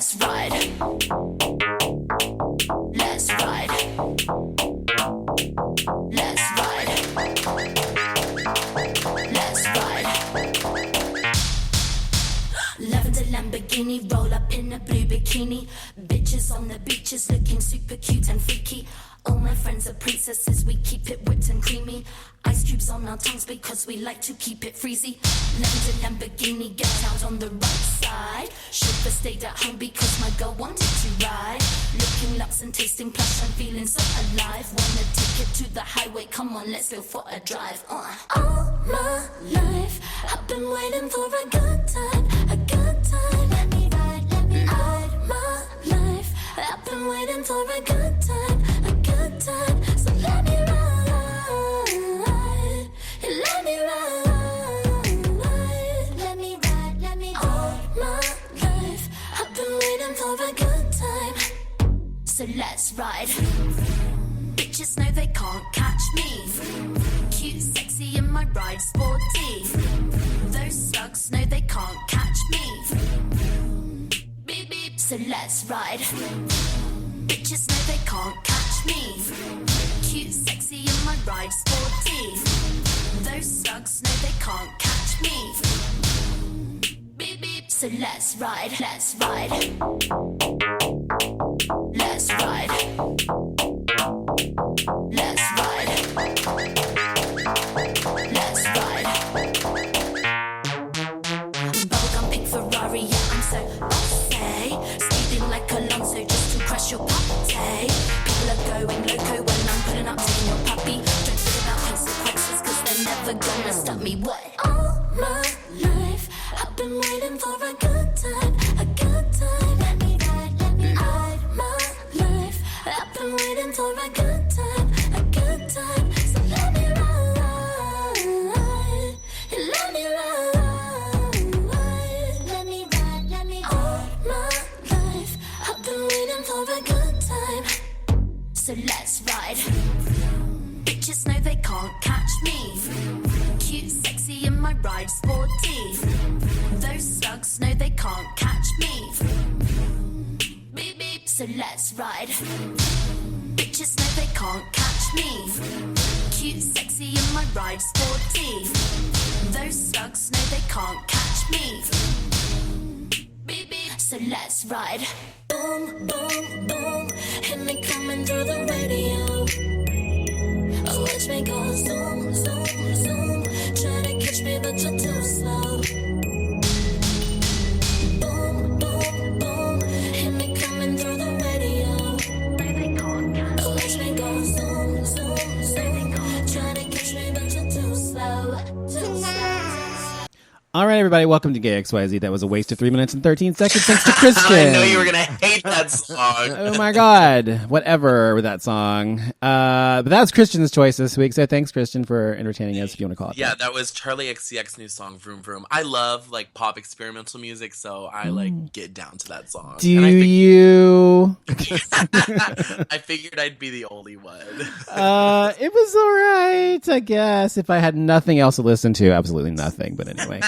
let's ride. Let's ride. Let's ride. Let's ride. Lavender Lamborghini, roll up in a blue bikini. Bitches on the beaches looking super cute and freaky. All my friends are princesses, we keep it whipped and creamy. Ice cubes on our tongues because we like to keep it freezy. Lavender Lamborghini, get out on the right side. Chauffeur stayed at home because my girl wanted to ride. Looking luxe and tasting plush, I'm feeling so alive. Want a ticket to the highway, come on, let's go for a drive. All my life, I've been waiting for a good time, a good time. Let me ride my life. I've been waiting for a good time, a good time. So let me ride. Let me ride, let me ride, let me ride. All my life, I've been waiting for a good time. So let's ride. Bitches know they can't catch me. Cute, sexy, in my ride, sporty. Those slugs know they can't catch me. Beep, beep. So let's ride. Bitches know they can't catch me. Cute, sexy, in my ride, sporty. Those slugs know they can't catch me. Beep, beep. So let's ride, let's ride. Let's ride. Let's ride. Let's ride. Bubblegum pink Ferrari, yeah, I'm so bossy. Speeding like Alonso just to crash your party. People are going loco when I'm pulling up, taking your puppy. Don't think about consequences, cause they're never gonna stop me. What? All my life, I've been waiting for a good time, a good time. Let me ride my life. I've been waiting for a good time, a good time. So let me ride, let me ride, let me ride, let me ride. All my life, I've been waiting for a good time. So let's ride. Bitches know they can't catch me. Cute, sexy, in my ride, sporty. Those slugs know they can't catch me. Beep, beep. So let's ride. Bitches know they can't catch me. Cute, sexy, in my ride, sporty. Those slugs know they can't catch me. Beep, beep. So let's ride. Boom, boom, boom. Hit me coming through the radio. Watch me go zoom, zoom, zoom. Try to catch me, but you're too slow. Boom, boom, boom. Hit me coming through the radio. Watch me go zoom, zoom, zoom. Try to catch me, but you're too slow. Too slow. All right, everybody, welcome to Gay XYZ. That was a waste of 3 minutes and 13 seconds. Thanks to Christian. I know you were going to hate that song. Oh, my God. Whatever with that song. But that was Christian's choice this week, so thanks, Christian, for entertaining us, if you want to call it Yeah, that was Charlie XCX's new song, Vroom Vroom. I love, like, pop experimental music, so I, like, get down to that song. Do you? I figured I'd be the only one. It was all right, I guess. If I had nothing else to listen to, absolutely nothing. But anyway.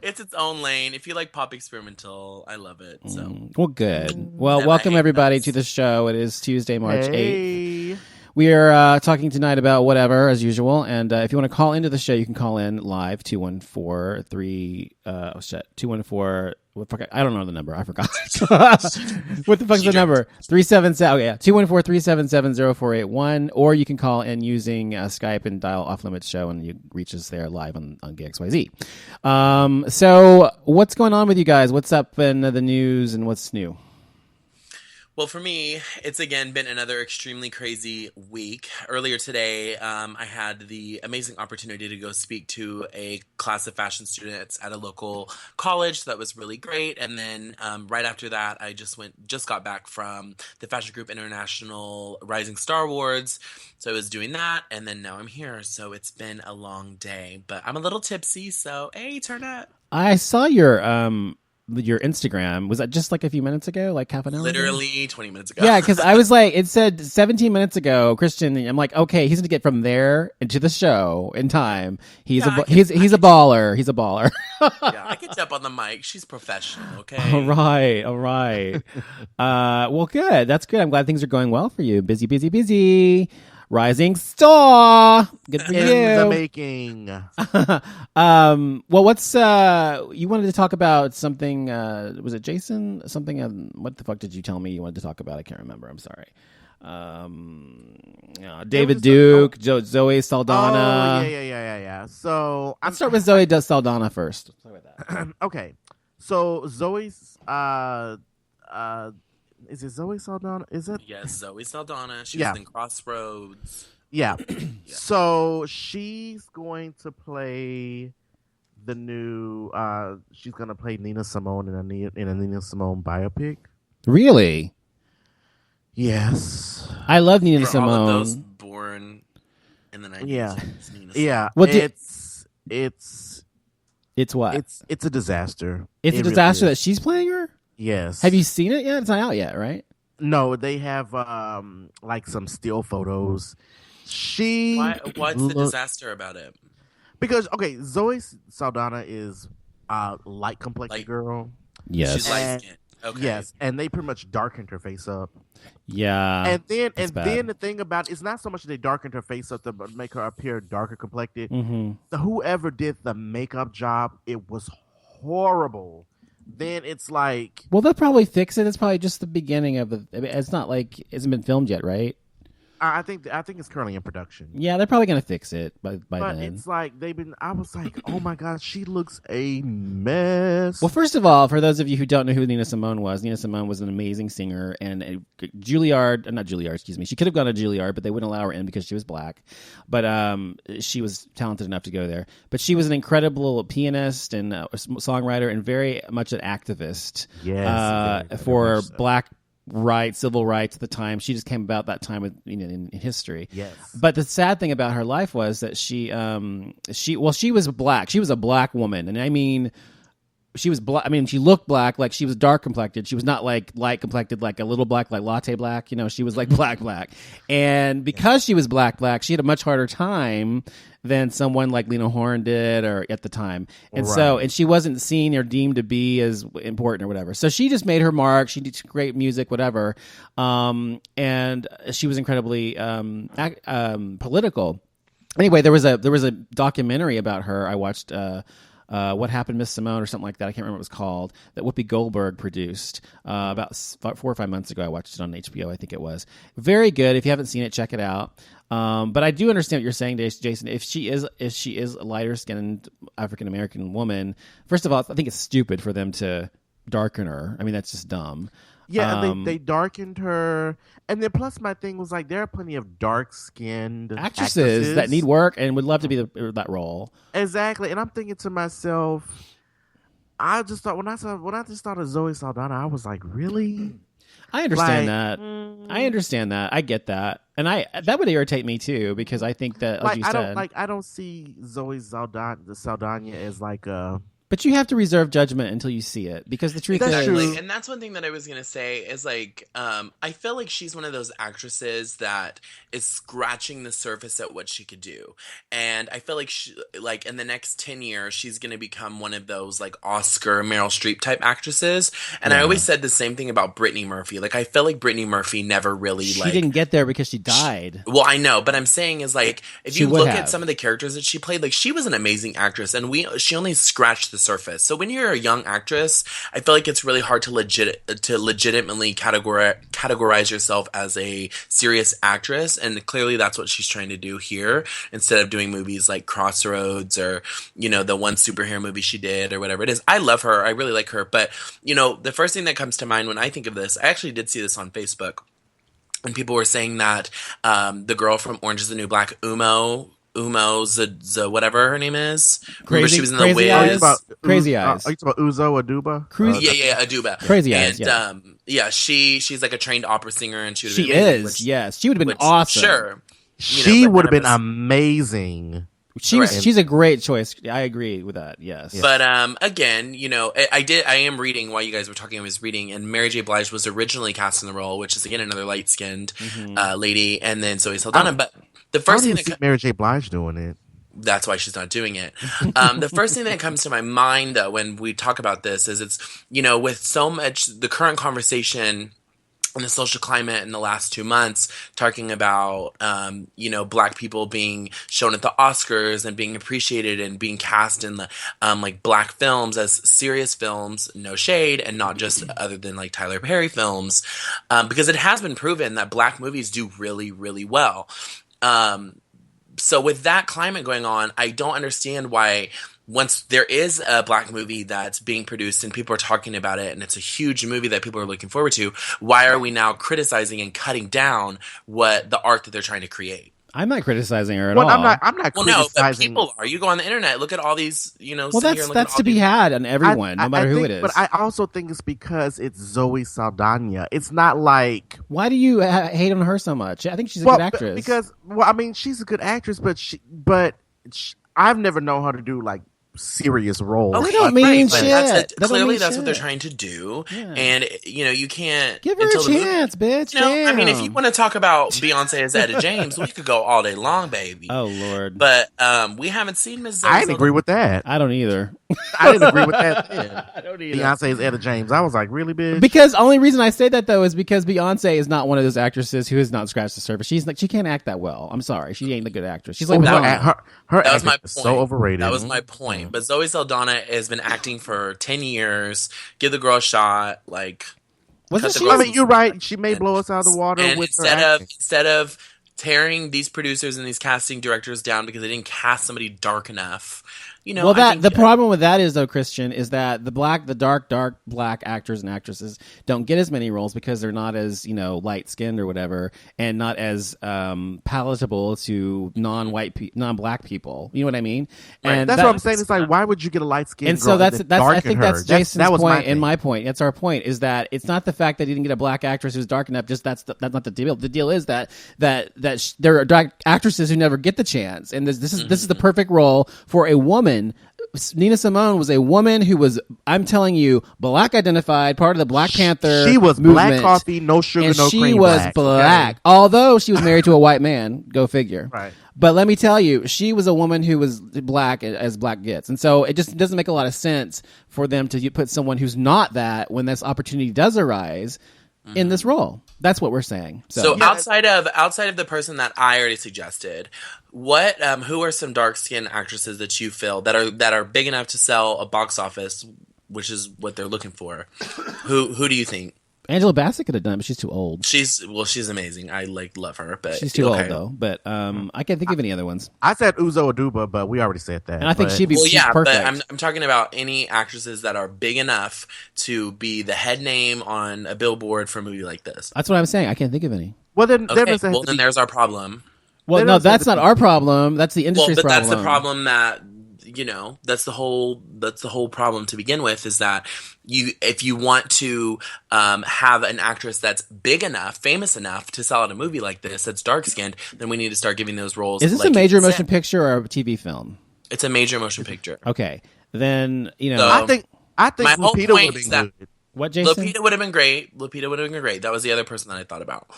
It's its own lane. If you like pop experimental, I love it. So well, good. Well, welcome everybody to the show. It is Tuesday, March 8th. We are talking tonight about whatever, as usual. And if you want to call into the show, you can call in live, 214-214. What the fuck? I don't know the number. I forgot. What the fuck's the number? 377. Oh, yeah. 214-377-0481. Or you can call in using Skype and dial Off Limits Show, and you reach us there live on GXYZ. So what's going on with you guys? What's up in the news and what's new? Well, for me, it's again been another extremely crazy week. Earlier today, I had the amazing opportunity to go speak to a class of fashion students at a local college. So that was really great. And then right after that, I just got back from the Fashion Group International Rising Star Awards. So I was doing that, and then now I'm here. So it's been a long day, but I'm a little tipsy. So hey, turn up. I saw your your Instagram. Was that just like a few minutes ago, like half an hour? Literally 20 minutes ago. Yeah, because I was like, it said 17 minutes ago, Christian. I'm like, okay, he's going to get from there into the show in time. He's a baller. He's a baller. Yeah, I can step on the mic. She's professional. Okay. All right. Well, good. That's good. I'm glad things are going well for you. Busy. Rising star. Good for you. In the making. Well, what's you wanted to talk about something? Was it Jason? Something? What the fuck did you tell me you wanted to talk about? I can't remember. I'm sorry. David Duke, Zoe Saldana. Oh, yeah. So let's start with Zoe Saldana first. Let's start with that. Okay. So Zoe's is it Zoe Saldana? Is it? Yes, Zoe Saldana. She was in Crossroads. Yeah. So she's going to play the new. She's going to play Nina Simone in a Nina Simone biopic. Really? Yes. I love Nina For Simone. all of those born in the 90s. Yeah. Nina Yeah. Well, it's what? It's a disaster. It's a disaster that she's playing her? Yes. Have you seen it yet? It's not out yet, right? No, they have like some still photos. What's the disaster about it? Because Zoe Saldana is light complected girl. Yes. She's light skinned. Okay. Yes, and they pretty much darkened her face up. Yeah. And then the thing about it's not so much they darkened her face up to make her appear darker complected. Mm-hmm. Whoever did the makeup job, it was horrible. Then it's like, well, they'll probably fix it. It's probably just the beginning of the. It's not like it hasn't been filmed yet, right? I think it's currently in production. Yeah, they're probably gonna fix it by but then. It's like I was like, oh my god, she looks a mess. Well, first of all, for those of you who don't know who Nina Simone was an amazing singer and not Juilliard, excuse me. She could have gone to Juilliard, but they wouldn't allow her in because she was black. But she was talented enough to go there. But she was an incredible pianist and songwriter and very much an activist. Yes, for black rights, civil rights at the time. She just came about that time in history. Yes. But the sad thing about her life was that she was black. She was a black woman, and I mean, she was black. I mean, she looked black, like she was dark complected. She was not like light complected, like a little black, like latte black. You know, she was like black. And because she was black, she had a much harder time than someone like Lena Horne did, or at the time. And and she wasn't seen or deemed to be as important or whatever. So she just made her mark. She did great music, whatever. And she was incredibly political. Anyway, there was a documentary about her I watched. What Happened, Miss Simone, or something like that. I can't remember what it was called. That Whoopi Goldberg produced about 4 or 5 months ago. I watched it on HBO, I think it was. Very good. If you haven't seen it, check it out. But I do understand what you're saying, Jason. If she is a lighter skinned African American woman, first of all, I think it's stupid for them to darken her. I mean, that's just dumb. Yeah, and they darkened her, and then plus my thing was like there are plenty of dark skinned actresses that need work and would love to be that role. Exactly, and I'm thinking to myself, I just thought when I just thought of Zoe Saldana, I was like, really? I understand that. I understand that. I get that, and that would irritate me too because I think that as you said, I don't see Zoe Saldana as like a. But you have to reserve judgment until you see it, because the truth is... True. And that's one thing that I was going to say is, like, I feel like she's one of those actresses that is scratching the surface at what she could do. And I feel like, in the next 10 years, she's going to become one of those, like, Oscar, Meryl Streep type actresses. And I always said the same thing about Brittany Murphy. Like, I feel like Brittany Murphy never really, She didn't get there because she died. Well, I know, but I'm saying is, like, if you look at some of the characters that she played, like, she was an amazing actress, and she only scratched the surface. So when you're a young actress, I feel like it's really hard to legitimately categorize yourself as a serious actress, and clearly that's what she's trying to do here instead of doing movies like Crossroads or, you know, the one superhero movie she did or whatever it is. I love her. I really like her. But, you know, the first thing that comes to mind when I think of this, I actually did see this on Facebook, and people were saying that the girl from Orange is the New Black, whatever her name is. Remember she was in The Wiz? Crazy Eyes. Are you talking about Uzo Aduba? Aduba. Crazy Eyes. And she's like a trained opera singer, and yes, she would have been awesome. Sure, she would have been amazing. She's a great choice. I agree with that. Yes. But again, I am reading while you guys were talking. I was reading, and Mary J. Blige was originally cast in the role, which is again another light skinned lady, and then Zoe Saldana. But the first thing that Mary J. Blige doing it. That's why she's not doing it. The first thing that comes to my mind, though, when we talk about this is it's, with so much the current conversation in the social climate in the last 2 months, talking about, Black people being shown at the Oscars and being appreciated and being cast in the, Black films as serious films, no shade, and not just other than, Tyler Perry films, because it has been proven that Black movies do really, really well. So with that climate going on, I don't understand why once there is a Black movie that's being produced and people are talking about it and it's a huge movie that people are looking forward to, why are we now criticizing and cutting down what the art that they're trying to create? I'm not criticizing her at all. I'm not well, criticizing. No, but people are. You go on the internet, look at all these, Well, that's to be had on everyone, no matter who it is. But I also think it's because it's Zoe Saldana. It's not like... Why do you hate on her so much? I think she's a good actress. Because, she's a good actress, but I've never known her to do, serious roles. Oh, they don't mean shit. Clearly, that's what they're trying to do, and you can't give her a chance, bitch. I mean, if you want to talk about Beyonce as Etta James, we could go all day long, baby. Oh Lord! But we haven't seen Ms. I didn't agree with that. I don't either. I didn't agree with that. Yeah. I don't either. Beyonce is Etta James. I was like, really, bitch? Because only reason I say that though is because Beyonce is not one of those actresses who has not scratched the surface. She can't act that well. I'm sorry, she ain't a good actress. She's like her that was my point. So overrated. That was my point. But Zoe Saldana has been acting for 10 years. Give the girl a shot. Wasn't she? I mean, you're right. She may blow us out of the water and with instead of tearing these producers and these casting directors down because they didn't cast somebody dark enough. Well, the problem with that is though, Christian, is that the dark Black actors and actresses don't get as many roles because they're not as light skinned or whatever, and not as palatable to non-Black people. You know what I mean? Right. And that's what I'm saying. It's like, why would you get a light skinned girl? And so I think that's Jason's point and my point. That's our point. Is that it's not the fact that he didn't get a Black actress who's dark enough. Just that's not the deal. The deal is that there are dark actresses who never get the chance, and this is the perfect role for a woman. Nina Simone was a woman who was, I'm telling you, Black identified, part of the Black Panther She was movement, black coffee, no sugar, and no cream. She was black, okay. Although she was married to a white man. Go figure. Right. But let me tell you, she was a woman who was Black as Black gets. And so it just doesn't make a lot of sense for them to put someone who's not that when this opportunity does arise in this role. That's what we're saying. So outside of the person that I already suggested, who are some dark skinned actresses that you feel that are big enough to sell a box office, which is what they're looking for? Who do you think? Angela Bassett could have done it, but she's too old. She's amazing. I love her, but she's too old though. But I can't think of any other ones. I said Uzo Aduba, but we already said that. And I think she'd be she's perfect. But I'm talking about any actresses that are big enough to be the head name on a billboard for a movie like this. That's what I'm saying. I can't think of any. Well, then there's our problem. Well, no, that's not our problem. That's the industry's problem. That's the problem that. That's the whole problem to begin with, is that if you want to have an actress that's big enough, famous enough to sell out a movie like this that's dark skinned, then we need to start giving those roles. Is this a major motion picture or a TV film? It's a major motion picture. Okay, then I think my Lupita would have been good. What, Jason? Lupita would have been great. That was the other person that I thought about.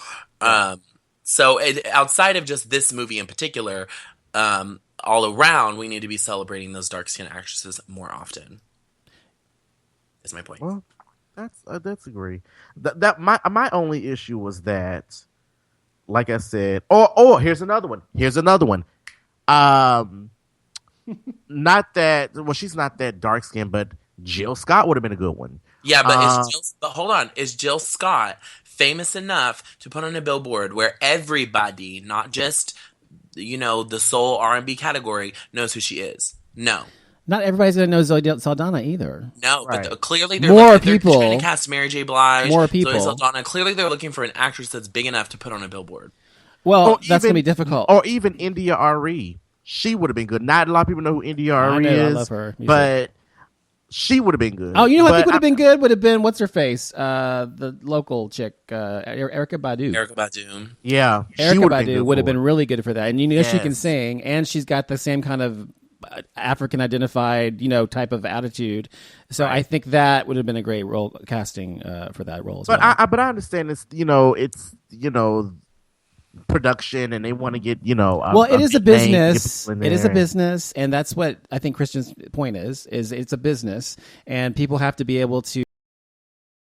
So outside of just this movie in particular, all around, we need to be celebrating those dark-skinned actresses more often. Is my point. Well, that's agree. That my only issue was that, like I said, here's another one. Not that. Well, she's not that dark-skinned, but Jill Scott would have been a good one. Yeah, but hold on. Is Jill Scott famous enough to put on a billboard where everybody, not just the soul R&B category, knows who she is? No. Not everybody's going to know Zoe Saldana either. No, right. But clearly they're trying to cast Mary J. Blige, more people. Zoe Saldana. Clearly they're looking for an actress that's big enough to put on a billboard. Well, that's going to be difficult. Or even India.Arie. She would have been good. Not a lot of people know who India.Arie is. I love her. But She would have been good. Oh, you know what I think would have been good? Would have been what's her face? The local chick, Erica Badu. Erica Badu. Yeah, Erica would've been Badu good would have for been it. really good for that, and you know she can Yes. sing, and she's got the same kind of African identified, type of attitude. So I think that would have been a great role casting for that role as But well. I understand it's production and they want to get Well, it is a big name to get business. people in It is a there. business, and that's what I think Christian's point is it's a business, and people have to be able to